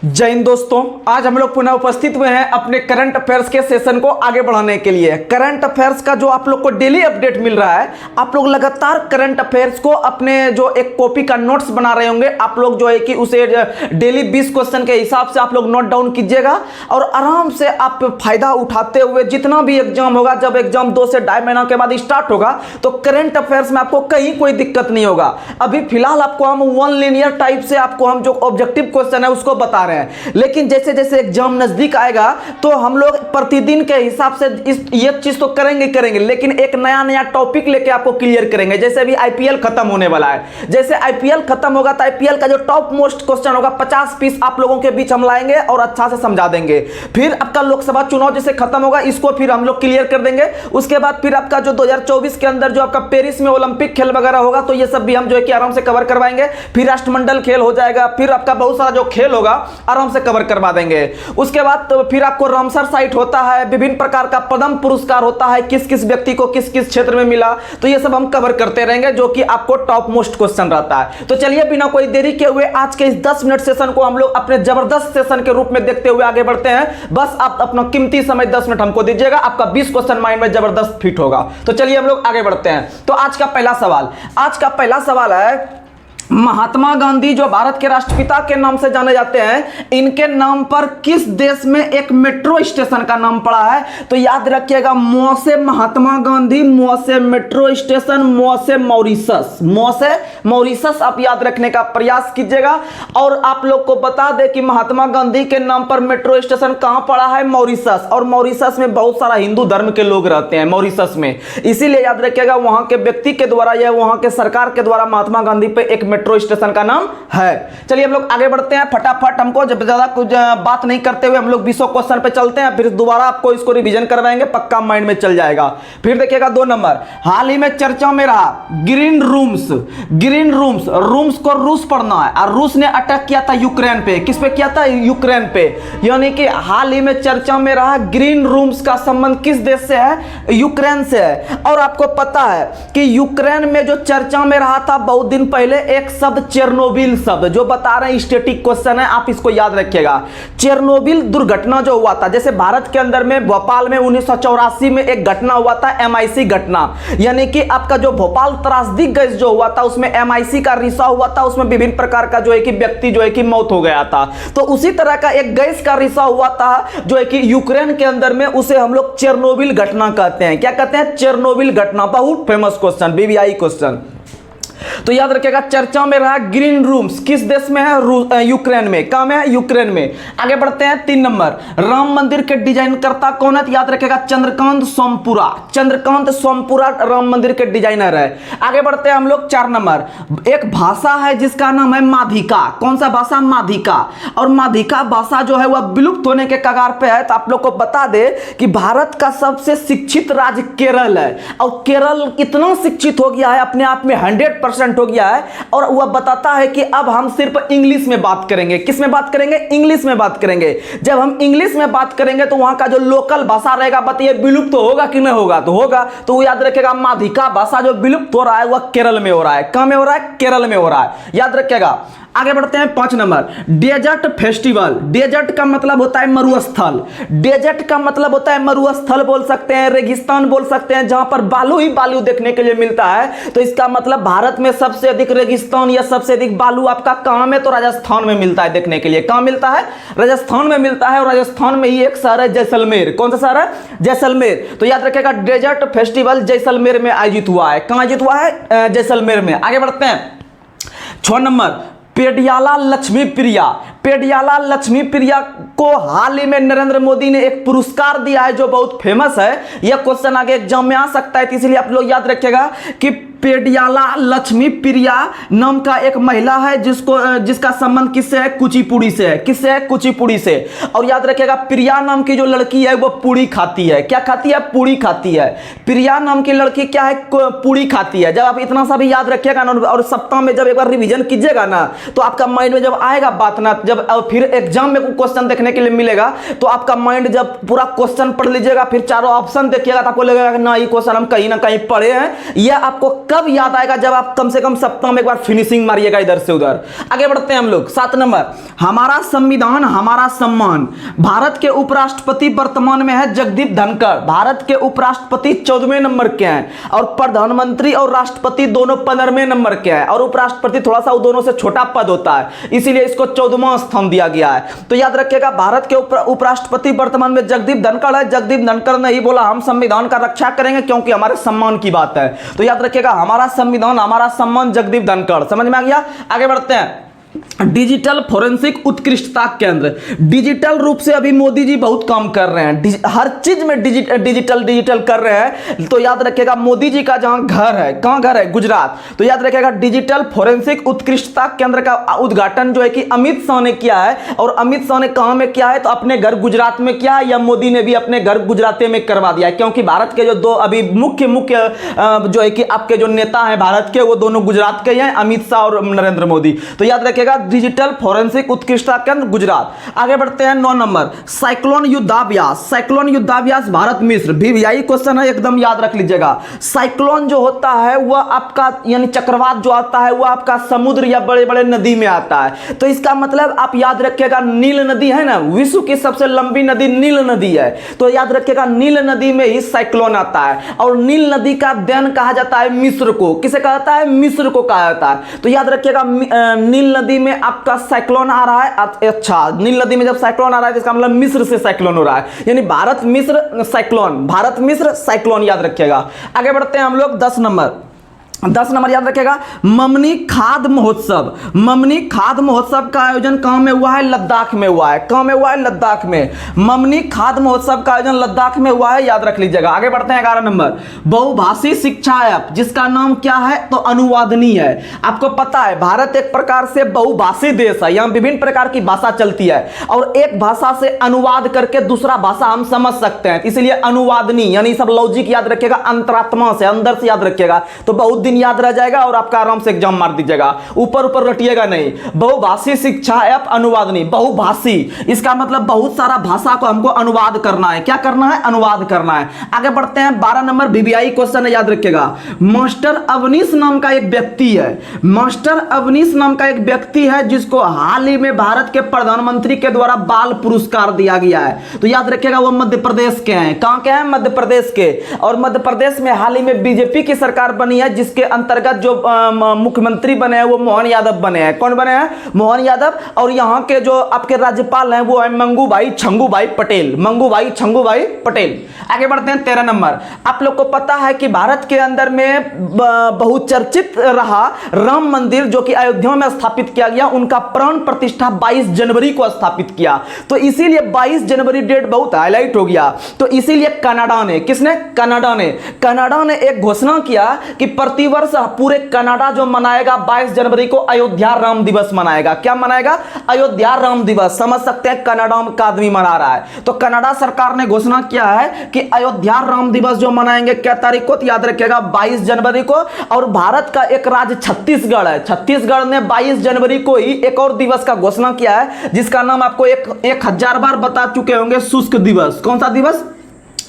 जय हिंद दोस्तों, आज हम लोग पुनः उपस्थित हुए हैं अपने करंट अफेयर्स के सेशन को आगे बढ़ाने के लिए। करंट अफेयर्स का जो आप लोग को डेली अपडेट मिल रहा है, आप लोग लगातार करंट अफेयर्स को अपने जो एक कॉपी का नोट्स बना रहे होंगे, आप लोग जो है कि उसे डेली 20 क्वेश्चन के हिसाब से आप लोग नोट डाउन कीजिएगा और आराम से आप फायदा उठाते हुए जितना भी एग्जाम होगा, जब एग्जाम 2 से 2.5 महीना के बाद स्टार्ट होगा तो करंट अफेयर्स में आपको कहीं कोई दिक्कत नहीं होगा। अभी फिलहाल आपको हम वन लिनियर टाइप से आपको हम जो ऑब्जेक्टिव क्वेश्चन है उसको बता रहे हैं, लेकिन जैसे जैसे एग्जाम नजदीक आएगा तो हम लोग प्रतिदिन के हिसाब से ये चीज तो करेंगे, लेकिन एक नया नया टॉपिक लेके आपको क्लियर करेंगे। जैसे अभी आईपीएल खत्म होने वाला है, जैसे आईपीएल खत्म होगा तो आईपीएल का जो टॉप मोस्ट क्वेश्चन होगा 50 पीस आप लोगों के बीच हम लाएंगे और अच्छा से समझा देंगे। फिर आपका लोकसभा चुनाव जैसे खत्म होगा इसको फिर हम लोग क्लियर कर देंगे। उसके बाद फिर आपका जो 2024 के अंदर जो आपका पेरिस में ओलंपिक खेल वगैरह होगा तो ये सब भी हम जो है कि आराम से कवर करवाएंगे। फिर राष्ट्रमंडल खेल हो जाएगा, फिर आपका बहुत सारा जो खेल होगा आराम से कवर करवा देंगे। उसके बाद तो फिर आपको रामसर साइट होता है, विभिन्न प्रकार का पद्म पुरस्कार होता है, किस किस व्यक्ति को किस किस क्षेत्र में मिला, तो ये सब हम कवर करते रहेंगे जो कि आपको टॉप मोस्ट क्वेश्चन रहता है। तो चलिए बिना कोई देरी के हुए आज के इस 10 मिनट सेशन को हम लोग अपने जबरदस्त सेशन के रूप में देखते हुए आगे बढ़ते हैं। बस आप अपना कीमती समय 10 मिनट हमको दीजिएगा, आपका 20 क्वेश्चन माइंड में जबरदस्त फिट होगा। तो चलिए हम लोग आगे बढ़ते हैं। तो आज का पहला सवाल है, महात्मा गांधी जो भारत के राष्ट्रपिता के नाम से जाने जाते हैं, इनके नाम पर किस देश में एक मेट्रो स्टेशन का नाम पड़ा है? तो याद रखिएगा, मौ से महात्मा गांधी, मौ से मेट्रो स्टेशन, मौ से मॉरिशस आप याद रखने का प्रयास कीजिएगा। और आप लोग को बता दें कि महात्मा गांधी के नाम पर मेट्रो स्टेशन कहां पड़ा है? मॉरिशस। और मॉरिशस में बहुत सारा हिंदू धर्म के लोग रहते हैं मॉरिशस में, इसीलिए याद रखिएगा वहां के व्यक्ति के द्वारा या वहां के सरकार के द्वारा महात्मा गांधी पे एक मेट्रो स्टेशन का नाम है। चलिए हम लोग आगे बढ़ते हैं फटाफट। हमको जब ज्यादा कुछ बात नहीं करते हुए हम लोग 20 क्वेश्चन पे चलते हैं, फिर दोबारा आपको इसको रिवीजन करवाएंगे, पक्का माइंड में चल जाएगा। फिर देखिएगा 2 नंबर, हाल ही में चर्चा में रहा ग्रीन रूम्स को रूस पढ़ना है और रूस ने अटैक किया था यूक्रेन पे। किस पे किया था? यूक्रेन पे। यानी कि हाल ही में चर्चा में रहा ग्रीन रूम्स का संबंध किस देश से है? यूक्रेन से है। और आपको पता है कि यूक्रेन में जो चर्चा में रहा था बहुत दिन पहले एक शब्द चेरनोबिल शब्द, जो बता रहे हैं स्टैटिक क्वेश्चन है, आप इसको याद रखिएगा। चेरनोबिल दुर्घटना जो हुआ था, जैसे भारत के अंदर में भोपाल में 1984 में एक घटना हुआ था, MIC घटना, यानी कि आपका जो भोपाल त्रासदी गैस जो हुआ था उसमें MIC का रिसाव हुआ था, उसमें विभिन्न प्रकार का जो है कि व्यक्ति जो है कि मौत हो गया था। तो उसी तरह का एक गैस का रिसाव हुआ था जो है कि यूक्रेन के अंदर में, उसे हम लोग चेरनोबिल घटना कहते हैं। क्या कहते हैं? चेरनोबिल घटना। बहुत फेमस क्वेश्चन, BBI क्वेश्चन। तो याद रखिएगा चर्चा में रहा ग्रीन रूम्स किस देश में है? यूक्रेन में। कहां में है? यूक्रेन में। आगे बढ़ते हैं 3 नंबर, राम मंदिर के डिजाइन करता कौन है? तो याद रखिएगा चंद्रकांत सोमपुरा राम मंदिर के डिजाइनर है। आगे बढ़ते हैं हम लोग 4 नंबर, एक भाषा है जिसका नाम है माधिका। कौन सा भाषा? माधिका। और माधिका भाषा जो है वह विलुप्त होने के कगार पे है। तो आप लोग को बता दे कि भारत का सबसे शिक्षित राज्य केरल है, और केरल इतना शिक्षित हो गया है, अपने आप में 100% हो गया है, और वह बताता है कि अब हम सिर्फ इंग्लिश में बात करेंगे। किस में बात करेंगे? इंग्लिश में बात करेंगे। जब हम इंग्लिश में बात करेंगे तो वहां का जो लोकल भाषा रहेगा, बताइए विलुप्त तो होगा कि नहीं होगा? तो होगा। तो वो याद रखिएगा माधिका भाषा जो विलुप्त हो रहा है वह केरल में हो रहा है। कहां में हो रहा है? केरल में हो रहा है, याद रखिएगा। आगे बढ़ते हैं 5 नंबर, डेजर्ट फेस्टिवल। डेजर्ट का मतलब होता है मरुस्थल। डेजर्ट का मतलब होता है मरुस्थल बोल सकते हैं, रेगिस्तान बोल सकते हैं, जहां पर बालू ही बालू देखने के लिए मिलता है। तो इसका मतलब भारत में सबसे अधिक रेगिस्तान या सबसे अधिक बालू आपका कहां में? तो राजस्थान में मिलता है देखने के लिए। कहां मिलता है? राजस्थान में मिलता है। और राजस्थान में ही एक शहर है जैसलमेर। कौन सा शहर है? जैसलमेर। तो याद रखिएगा डेजर्ट फेस्टिवल जैसलमेर में आयोजित हुआ है। कहां आयोजित हुआ है? जैसलमेर में। आगे बढ़ते हैं 6 नंबर, पेडियाला लक्ष्मी प्रिया को हाल ही में नरेंद्र मोदी ने एक पुरस्कार दिया है जो बहुत फेमस है। यह क्वेश्चन आगे एग्जाम में आ सकता है, तो इसलिए आप लोग याद रखिएगा कि पेडियाला लक्ष्मी प्रिया नाम का एक महिला है जिसका संबंध किससे है? कुचिपुड़ी से है। किससे है? कुचिपुड़ी से। और याद रखिएगा प्रिया नाम की जो लड़की है वो पूड़ी खाती है। क्या खाती है? पूड़ी खाती है। प्रिया नाम की लड़की क्या है? पूड़ी खाती है। जब आप इतना सा भी याद रखिएगा ना, और सप्ताह में जब एक बार रिवीजन कीजिएगा ना, तो आपका माइंड में जब आएगा बात ना, जब फिर एग्जाम में क्वेश्चन देखने के लिए मिलेगा, तो आपका माइंड जब पूरा क्वेश्चन पढ़ लीजिएगा, फिर चारों ऑप्शन देखिएगा तो आपको लगेगा कि ना ये क्वेश्चन हम कहीं ना कहीं पढ़े हैं। यह आपको कब याद आएगा, जब आप कम से कम सप्ताह में एक बार फिनिशिंग मारिएगा इधर से उधर। आगे बढ़ते हैं हम लोग। 7 नंबर, हमारा संविधान हमारा सम्मान। भारत के उपराष्ट्रपति वर्तमान में है जगदीप धनखड़। भारत के उपराष्ट्रपति 14वें नंबर के हैं और प्रधानमंत्री और राष्ट्रपति दोनों 15वें नंबर के हैं, और उपराष्ट्रपति थोड़ा सा दोनों से छोटा पद होता है, इसीलिए इसको 14वां स्थान दिया गया है। तो याद रखिएगा, भारत के उपराष्ट्रपति वर्तमान में जगदीप धनखड़ है। जगदीप धनखड़ ने ही बोला हम संविधान का रक्षा करेंगे क्योंकि हमारे सम्मान की बात है। तो याद रखिएगा, हमारा संविधान हमारा सम्मान, जगदीप धनखड़। समझ में आ गया। आगे बढ़ते हैं। डिजिटल फोरेंसिक उत्कृष्टता केंद्र। डिजिटल रूप से अभी मोदी जी बहुत काम कर रहे हैं, हर चीज में डिजिटल कर रहे हैं। तो याद रखिएगा, मोदी जी का जहां घर है, कहां घर है, गुजरात। तो याद रखिएगा, डिजिटल फोरेंसिक उत्कृष्टता केंद्र का उद्घाटन जो है कि अमित शाह ने किया है। और अमित शाह ने कहां में किया है, तो अपने घर गुजरात में किया है, या मोदी ने भी अपने घर गुजरात में करवा दिया है, क्योंकि भारत के जो दो अभी मुख्य जो है कि आपके जो नेता हैं भारत के, वो दोनों गुजरात के हैं, अमित शाह और नरेंद्र मोदी। तो याद रखिएगा, डिजिटल फोरेंसिक उत्कृष्टता केंद्र गुजरात। आगे बढ़ते हैं। 9 नंबर, साइक्लोन युद्धाभ्यास। साइक्लोन युद्धाभ्यास भारत मिस्र। VVI क्वेश्चन है, एकदम याद रख लीजिएगा। साइक्लोन जो होता है वह आपका यानी चक्रवात जो आता है वह आपका समुद्र या बड़े बड़े नदी में आता है। तो इसका मतलब आप याद रखिएगा, नील नदी है ना, विश्व की सबसे लंबी नदी नील नदी है। तो याद रखिएगा, नील नदी में ही साइक्लोन आता है, और नील नदी का देन कहा जाता है मिस्र को। किसे कहा जाता है, मिस्र को कहा जाता है। तो याद रखिएगा, नील नदी में आपका साइक्लोन आ रहा है। अच्छा, नील नदी में जब साइक्लोन आ रहा है तो इसका मतलब मिस्र से साइक्लोन हो रहा है, यानी भारत मिस्र साइक्लोन, भारत मिस्र साइक्लोन, याद रखिएगा। आगे बढ़ते हैं हम लोग। 10 नंबर याद रखिएगा, ममनी खाद महोत्सव। ममनी खाद महोत्सव का आयोजन कहां में हुआ है, लद्दाख में हुआ है। कहां में हुआ है, लद्दाख में। ममनी खाद महोत्सव का आयोजन लद्दाख में हुआ है, याद रख लीजिएगा। आगे बढ़ते हैं। 11 नंबर, बहुभाषी शिक्षा ऐप, जिसका नाम क्या है, तो अनुवादनी है। आपको पता है भारत एक प्रकार से बहुभाषी देश है, यहां विभिन्न प्रकार की भाषा चलती है, और एक भाषा से अनुवाद करके दूसरा भाषा हम समझ सकते हैं, इसलिए अनुवादनी, यानी सब लॉजिक याद रखिएगा, अंतरात्मा से, अंदर से याद रखिएगा, तो बहुत याद रह जाएगा और आपका आराम से एग्जाम मार दीजिएगा। ऊपर रटिएगा नहीं। बहुभाषी शिक्षा ऐप अनुवादनी, बहुभाषी, इसका मतलब बहुत सारा भाषा को हमको अनुवाद करना है। क्या करना है, अनुवाद करना है। आगे बढ़ते हैं। 12 नंबर VVI क्वेश्चन है, याद रखिएगा। मास्टर अवनीश नाम का एक व्यक्ति है। मास्टर अवनीश नाम का एक व्यक्ति है जिसको हाल ही में भारत के प्रधानमंत्री के द्वारा बाल पुरस्कार दिया गया है। तो याद रखिएगा, वो मध्य प्रदेश के हैं। कहां के हैं, मध्य प्रदेश के। और मध्य प्रदेश में हाल ही में बीजेपी की सरकार बनी है, जिसके अंतर्गत जो मुख्यमंत्री बने हैं वो मोहन यादव बने हैं। कौन बने हैं, मोहन यादव। और यहाँ के जो आपके राज्यपाल हैं वो है मंगूभाई छंगूभाई पटेल। मंगूभाई छंगूभाई पटेल। आगे बढ़ते हैं। 13 नंबर, आप लोग को पता है कि भारत के अंदर में बहुचर्चित रहा राम मंदिर जो कि अयोध्या में स्थापित किया गया, उनका प्राण प्रतिष्ठा 22 जनवरी को स्थापित किया। तो इसीलिए 22 जनवरी डेट बहुत हाईलाइट हो गया। तो इसीलिए कनाडा ने, किसने, कनाडा ने एक घोषणा किया कि प्रतिवर्ष पूरे कनाडा जो मनाएगा 22 जनवरी को अयोध्या राम दिवस मनाएगा। क्या मनाएगा, अयोध्या राम दिवस। समझ सकते हैं, कनाडा का आदमी मना रहा है। तो कनाडा सरकार ने घोषणा किया है कि अयोध्या राम दिवस जो मनाएंगे क्या तारीख को, याद रखिएगा 22 जनवरी को। और भारत का एक राज्य छत्तीसगढ़ है, छत्तीसगढ़ ने 22 जनवरी को ही एक और दिवस का घोषणा किया है, जिसका नाम आपको 1000 बार बता चुके होंगे, शुष्क दिवस। कौन सा दिवस,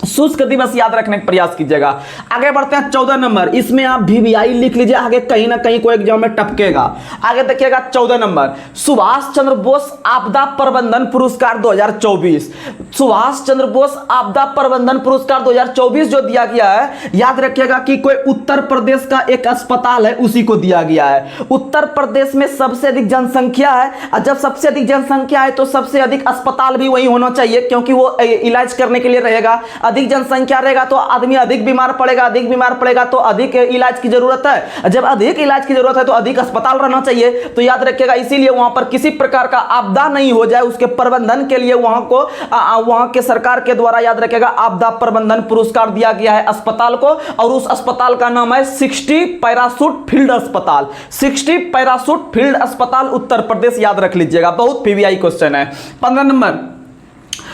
शुष्क दिवस। याद रखने का प्रयास कीजिएगा। आगे बढ़ते हैं। 14 नंबर, इसमें आप VVI लिख लीजिए, आगे कहीं ना कहीं कोई एग्जाम में टपकेगा। आगे देखिएगा 14 नंबर, सुभाष चंद्र बोस आपदा प्रबंधन पुरस्कार 2024। सुभाष चंद्र बोस आपदा प्रबंधन पुरस्कार 2024 जो दिया गया है, याद रखिएगा कि कोई उत्तर प्रदेश का एक अस्पताल है उसी को दिया गया है। उत्तर प्रदेश में सबसे अधिक जनसंख्या है, और जब सबसे अधिक जनसंख्या है तो सबसे अधिक अस्पताल भी वही होना चाहिए, क्योंकि वो इलाज करने के लिए रहेगा। अधिक जनसंख्या रहेगा तो आदमी अधिक बीमार पड़ेगा, अधिक बीमार पड़ेगा तो अधिक इलाज की जरूरत है, जब अधिक इलाज की जरूरत है तो अधिक अस्पताल रहना चाहिए। तो याद रखिएगा, इसीलिए वहां पर किसी प्रकार का आपदा नहीं हो जाए, उसके प्रबंधन के लिए वहां के सरकार के द्वारा, याद रखिएगा, आपदा प्रबंधन पुरस्कार दिया गया है अस्पताल को। और उस अस्पताल का नाम है 60 पैराशूट फील्ड अस्पताल। 60 पैराशूट फील्ड अस्पताल उत्तर प्रदेश, याद रख लीजिएगा, बहुत VVI क्वेश्चन है। 15 नंबर,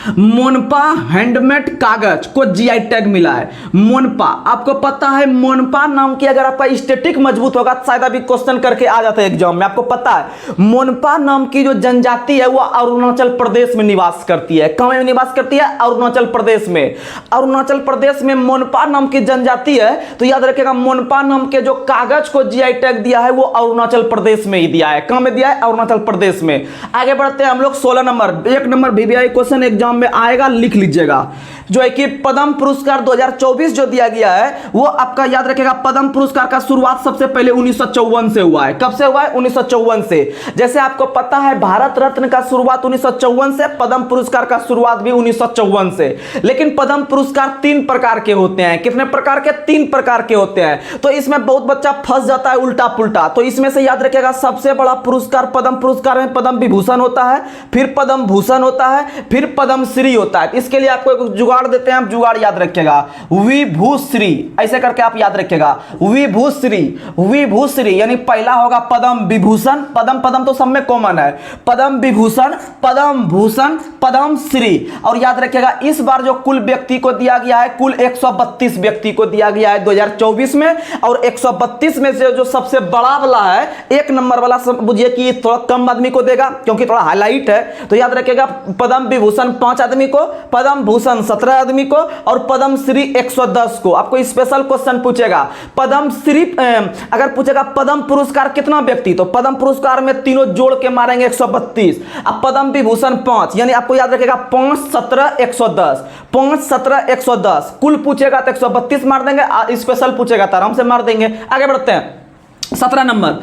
मोनपा हैंडमेड कागज को जीआई टैग मिला है। मोनपा, आपको पता है मोनपा नाम की अगर आपका स्टैटिक मजबूत होगा शायद अभी क्वेश्चन करके आ जाता है एग्जाम में। आपको पता है मोनपा नाम की जो जनजाति है वो अरुणाचल प्रदेश में निवास करती है। कहां में निवास करती है? अरुणाचल प्रदेश में। अरुणाचल प्रदेश में मोनपा नाम की जनजाति है, तो याद रखिएगा मोनपा नाम के जो कागज को जीआई टैग दिया है वो अरुणाचल प्रदेश में ही दिया है। कहां में दिया है? अरुणाचल प्रदेश में। आगे बढ़ते हैं हम लोग 16 नंबर, एक नंबर वीवीआई क्वेश्चन एग्जाम में आएगा, लिख लीजिएगा। जो है कि पद्म पुरस्कार 2024 जो दिया गया है वो आपका याद रखेगा पद्म पुरस्कार का शुरुआत सबसे पहले 1954 से हुआ है। कब से हुआ है? 1954 से। जैसे आपको पता है भारत रत्न का शुरुआत 1954 से, पद्म पुरस्कार का शुरुआत भी 1954 से। लेकिन पद्म पुरस्कार 3 प्रकार के होते हैं। कितने प्रकार के? 3 प्रकार के होते हैं। तो इसमें बहुत बच्चा फंस जाता है उल्टा पुल्टा। तो इसमें से याद रखेगा सबसे बड़ा पुरस्कार पद्म पुरस्कार में पद्म विभूषण होता है, फिर पद्म भूषण होता है, फिर पद्म श्री होता है। इसके लिए आपको एक जुगाड़ देते हैं, आप जुगाड़ याद रखिएगा, विभूश्री ऐसे करके आप याद रखिएगा, विभूश्री। विभूश्री यानी पहला होगा पद्म विभूषण, पद्म पद्म तो सब में कॉमन है, पद्म विभूषण, पद्म भूषण, पद्म श्री। और याद रखिएगा इस बार जो कुल व्यक्ति को दिया गया है, कुल 132 व्यक्ति को दिया गया है 2024 में। और 132 में से जो सबसे बड़ा वाला है, 1 नंबर वाला, बुझिए कि थोड़ा कम आदमी को देगा क्योंकि थोड़ा हाईलाइट है। तो याद रखिएगा पद्म विभूषण 5 आदमी को, पद्म भूषण 17 आदमी को और पद्म श्री 110 को। आपको स्पेशल क्वेश्चन पूछेगा पद्म श्री, अगर पूछेगा पद्म पुरस्कार कितना व्यक्ति, तो पद्म पुरस्कार में तीनों जोड़ के मारेंगे 132। अब पद्म विभूषण 5, यानी आपको याद रखेगा 5 17 110, 5 17 110। कुल पूछेगा तो 132 मार देंगे, स्पेशल पूछेगा तो आराम से मार देंगे। आगे बढ़ते हैं 17 number,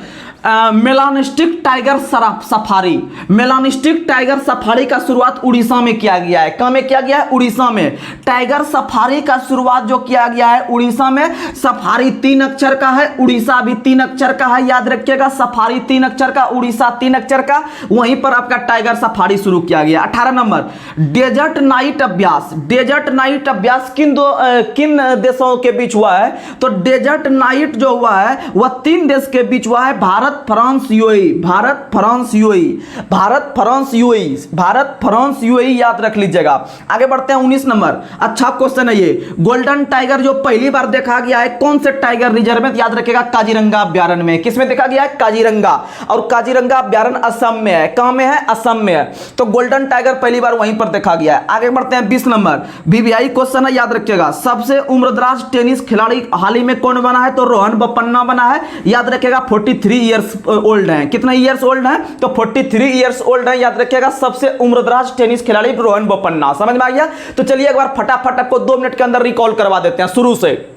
melanistic tiger safari. Melanistic tiger safari का शुरुआत उड़ीसा में किया गया है। कहां में किया गया है? उड़ीसा में। टाइगर सफारी का शुरुआत जो किया गया है उड़ीसा में। सफारी 3 अक्षर का है, उड़ीसा भी 3 अक्षर का है, याद रखिएगा सफारी 3 अक्षर का, उड़ीसा 3 अक्षर का, वहीं पर आपका टाइगर सफारी शुरू किया गया। 18 नंबर, डेजर्ट नाइट अभ्यास। डेजर्ट नाइट अभ्यास किन देशों के बीच हुआ है? तो डेजर्ट नाइट जो हुआ है वह 3 देश के बीच हुआ है, Bharat France UAE. Bharat France UAE, Bharat France UAE, Bharat France UAE, याद रख लीजिएगा। आगे बढ़ते हैं 19 नंबर, अच्छा क्वेश्चन है ये। गोल्डन टाइगर जो पहली बार देखा गया है कौन से टाइगर रिजर्व में? याद रखिएगा काजीरंगा अभ्यारण्य में। किसमें देखा गया है? काजीरंगा। और काजीरंगा अभ्यारण्य असम में है। कहां में है? असम में है। तो गोल्डन टाइगर पहली बार वहीं पर देखा गया है। आगे बढ़ते हैं 20 नंबर, वीवीआई क्वेश्चन है, याद रखिएगा। सबसे उम्रदराज टेनिस खिलाड़ी हाल ही में कौन बना है? तो रोहन बोपन्ना बना है। याद रखिएगा 43 ईयर्स ओल्ड है। कितना ईयर्स ओल्ड है? तो 43 ईयर्स ओल्ड है। याद रखिएगा सबसे उम्रदराज टेनिस खिलाड़ी रोहन बोपन्ना। समझ में आ गया? तो चलिए एक बार फटाफट आपको 2 मिनट के अंदर रिकॉल करवा देते हैं शुरू से।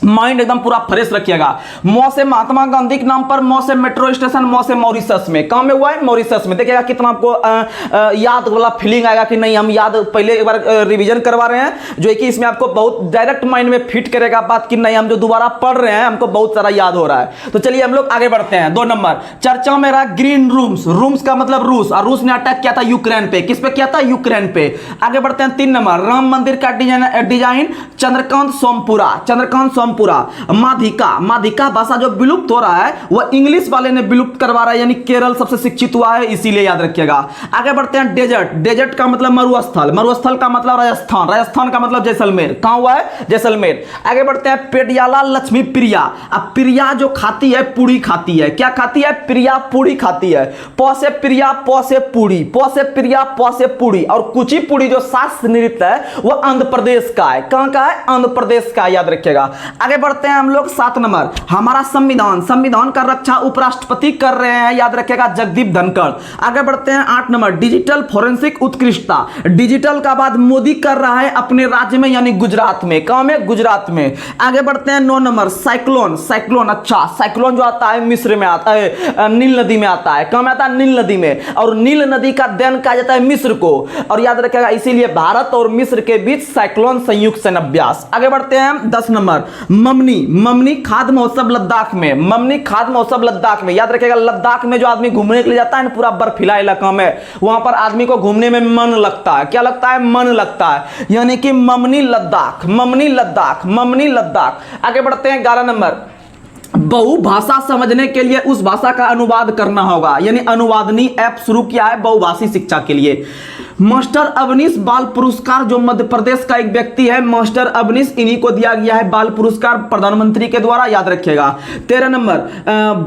माइंड एकदम पूरा फ्रेश रखिएगा। मौ से महात्मा गांधी के नाम पर, मौ से मेट्रो स्टेशन, मौ से मॉरिशस में। कहां में हुआ है? मॉरिशस में। देखिएगा कितना आपको याद वाला फीलिंग आएगा कि नहीं, हम याद पहले एक बार रिवीजन करवा रहे हैं, जो है कि इसमें आपको बहुत डायरेक्ट माइंड में फिट करेगा बात कि नहीं, हम जो दोबारा पढ़ रहे हैं हमको बहुत सारा याद हो रहा है। तो चलिए हम लोग आगे बढ़ते हैं। 2 नंबर, चर्चा में रहा ग्रीन रूम्स। रूम्स का मतलब रूस, और रूस ने अटैक किया था यूक्रेन पे। किस पे किया था? यूक्रेन पे। आगे बढ़ते हैं 3 नंबर, राम मंदिर का डिजाइन चंद्रकांत सोमपुरा। चंद्रकांत सोमपुरा। माधिका, माधिका भाषा जो विलुप्त हो रहा है वह इंग्लिश वाले ने विलुप्त करवा रहा है, यानी केरल सबसे शिक्षित हुआ है, इसीलिए याद रखिएगा। आगे बढ़ते हैं डेजर्ट। डेजर्ट का मतलब मरुस्थल, मरुस्थल का मतलब राजस्थान, राजस्थान का मतलब जैसलमेर। कहां हुआ है? जैसलमेर। आगे बढ़ते हैं पेडियाला लक्ष्मी प्रिया। अब प्रिया जो खाती है पूरी खाती है। क्या खाती है? प्रिया पूरी खाती है। प से प्रिया, प से पूरी, प से प्रिया, प से पूरी। और कुचिपुड़ी जो शास्त्र नृत्य है वह आंध्र प्रदेश का है। कहां का है? आंध्र प्रदेश का, याद रखिएगा। आगे बढ़ते हैं हम लोग 7 नंबर, हमारा संविधान। संविधान का रक्षा उपराष्ट्रपति कर रहे हैं, याद रखिएगा जगदीप धनखड़। आगे बढ़ते हैं 8 नंबर, डिजिटल फोरेंसिक उत्कृष्टता। डिजिटल का बाद मोदी कर रहा है अपने राज्य में, यानी गुजरात में। कहां में? गुजरात में। आगे बढ़ते हैं 9 नंबर, साइक्लोन। साइक्लोन, अच्छा साइक्लोन जो आता है मिस्र में आता है, नील नदी में आता है। कहां में आता है? नील नदी में। और नील नदी का देन कहा जाता है मिस्र को, और याद रखिएगा इसीलिए भारत और मिस्र के बीच साइक्लोन संयुक्त सेना अभ्यास। आगे बढ़ते हैं 10 नंबर, ममनी। ममनी खाद्य महोत्सव लद्दाख में। ममनी खाद्य महोत्सव लद्दाख में, याद रखिएगा लद्दाख में जो आदमी घूमने के लिए जाता है ना, पूरा बर्फीला इलाका में, वहां पर आदमी को घूमने में मन लगता है। क्या लगता है? मन लगता है, यानी कि ममनी लद्दाख, ममनी लद्दाख, ममनी लद्दाख। आगे बढ़ते हैं 11 नंबर, बहुभाषा समझने के लिए उस भाषा का अनुवाद करना होगा, यानी अनुवादनी ऐप शुरू किया है बहुभाषी शिक्षा के लिए। मास्टर अवनीश बाल पुरस्कार, जो मध्य प्रदेश का एक व्यक्ति है, मास्टर अवनीश, इन्हीं को दिया गया है बाल पुरस्कार प्रधानमंत्री के द्वारा, याद रखिएगा। 13 नंबर,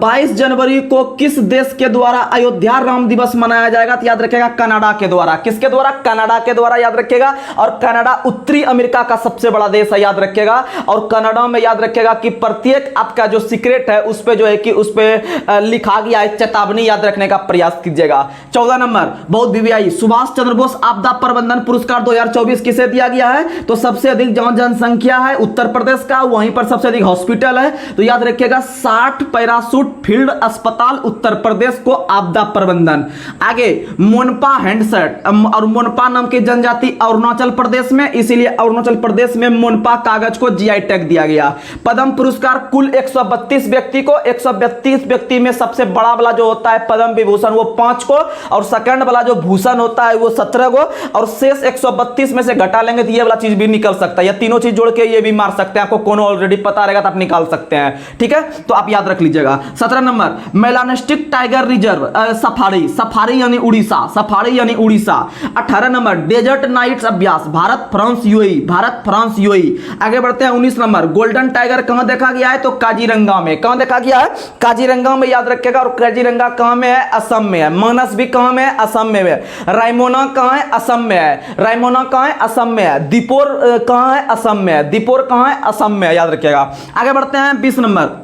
22 जनवरी को किस देश के द्वारा अयोध्या राम दिवस मनाया जाएगा? तो याद रखिएगा कनाडा के द्वारा। किसके द्वारा? कनाडा के द्वारा, याद रखिएगा। और कनाडा उत्तरी अमेरिका का सबसे बड़ा देश है, याद रखिएगा। और कनाडा में याद रखिएगा कि प्रत्येक आपका जो सीक्रेट है उस पे जो है कि उस पे लिखा गया है चेतावनी, याद रखने का प्रयास कीजिएगा। 14 नंबर, बहुत वीवीआई, सुभाष चंद्र बोस आपदा प्रबंधन पुरस्कार 2024 किसे दिया गया है? तो सबसे अधिक जहां जनसंख्या है उत्तर प्रदेश का, वहीं पर सबसे अधिक हॉस्पिटल है, तो याद रखिएगा 60 पैरासूट फील्ड अस्पताल उत्तर प्रदेश को आपदा प्रबंधन। आगे मोनपा हैंडसेट, और मोनपा नाम की जनजाति अरुणाचल प्रदेश में, इसीलिए अरुणाचल प्रदेश में मोनपा कागज को जीआई टैग दिया गया। पद्म पुरस्कार कुल 132 व्यक्ति को, 132 व्यक्ति में सबसे बड़ा वाला जो होता है पद्म विभूषण वो 5 को, और सेकंड वाला जो भूषण होता है वो 17 को, और शेष 132 में से घटा लेंगे तो ये वाला चीज भी निकल सकता है, या तीनों चीज जोड़ के ये भी मार सकते हैं। आपको कोनो ऑलरेडी पता रहेगा तो आप निकाल सकते हैं, ठीक है, तो आप याद रख लीजिएगा। 17 number, melanistic tiger reserve safari, safari यानी उड़ीसा, सफारी यानी उड़ीसा। 18 नंबर, डेजर्ट नाइट्स अभ्यास, Bharat France UAE, Bharat France UAE. आगे बढ़ते हैं। 19 नंबर, गोल्डन टाइगर कहां देखा गया है? तो काजीरंगा में। कहां देखा गया है? काजीरंगा में, याद रखिएगा। और काजीरंगा कहां में है? असम में है। मानस भी कहां में है? असम में है। रायमोना कहां है? असम में है। रायमोना कहां है? असम में है। दीपोर कहां है? असम में है। दीपोर कहां है? असम में है, याद रखिएगा। आगे बढ़ते हैं। 20 नंबर,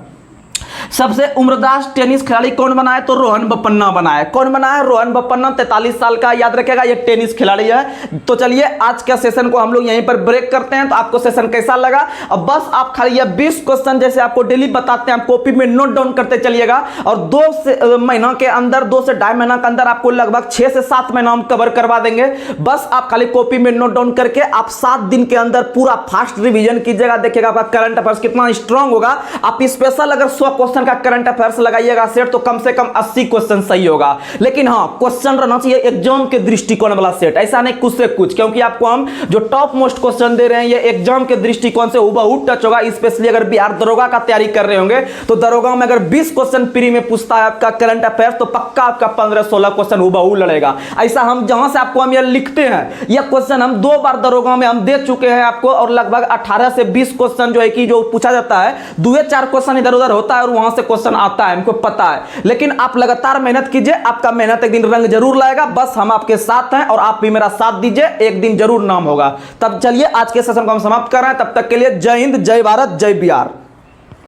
सबसे उम्रदराज टेनिस खिलाड़ी कौन बना है? तो रोहन बोपन्ना बना है। कौन बना है? रोहन बोपन्ना, 43 साल का, याद रखेगा, ये टेनिस खिलाड़ी है। तो चलिए आज का सेशन को हम लोग यहीं पर ब्रेक करते हैं। तो आपको सेशन कैसा लगा? अब बस आप खाली ये 20 क्वेश्चन जैसे आपको डेली बताते हैं, आप कॉपी में नोट डाउन करते चलिएगा, और 2 महीना के अंदर, 2 से 2.5 महीना के अंदर आपको लगभग 6 से 7 महीना हम कवर करवा देंगे। बस आप खाली कॉपी में नोट डाउन करके आप 7 दिन के अंदर पूरा फास्ट रिवीजन कीजिएगा। देखिएगा आपका करंट अफेयर्स कितना स्ट्रांग होगा। आप स्पेशल अगर 100 क्वेश्चन का करंट अफेयर्स लगाइएगा सेट, तो कम से कम 80 क्वेश्चन सही होगा। लेकिन हाँ, क्वेश्चन रहना चाहिए एग्जाम के दृष्टिकोण वाला सेट, ऐसा नहीं कुछ से कुछ, क्योंकि आपको हम जो टॉप मोस्ट क्वेश्चन दे रहे हैं ये एग्जाम के दृष्टिकोण से हुबहू टच होगा। स्पेशली अगर बिहार दरोगा का तैयारी कर रहे होंगे तो दरोगा में अगर 20 क्वेश्चन प्री में पूछता है आपका करंट अफेयर्स, तो पक्का आपका 15-16 क्वेश्चन हुबहू लड़ेगा। ऐसा हम जहां से आपको हम ये लिखते हैं, यह क्वेश्चन हम 2 बार दरोगा में हम दे चुके हैं आपको, और लगभग 18 से 20 क्वेश्चन जो है कि जो पूछा जाता है, 2-4 क्वेश्चन इधर उधर होता है और वहां से क्वेश्चन आता है, हमको पता है। लेकिन आप लगातार मेहनत कीजिए, आपका मेहनत एक दिन रंग जरूर लाएगा। बस हम आपके साथ हैं और आप भी मेरा साथ दीजिए, एक दिन जरूर नाम होगा। तब चलिए आज के सेशन को हम समाप्त कर रहे हैं। तब तक के लिए जय हिंद, जय भारत, जय बिहार।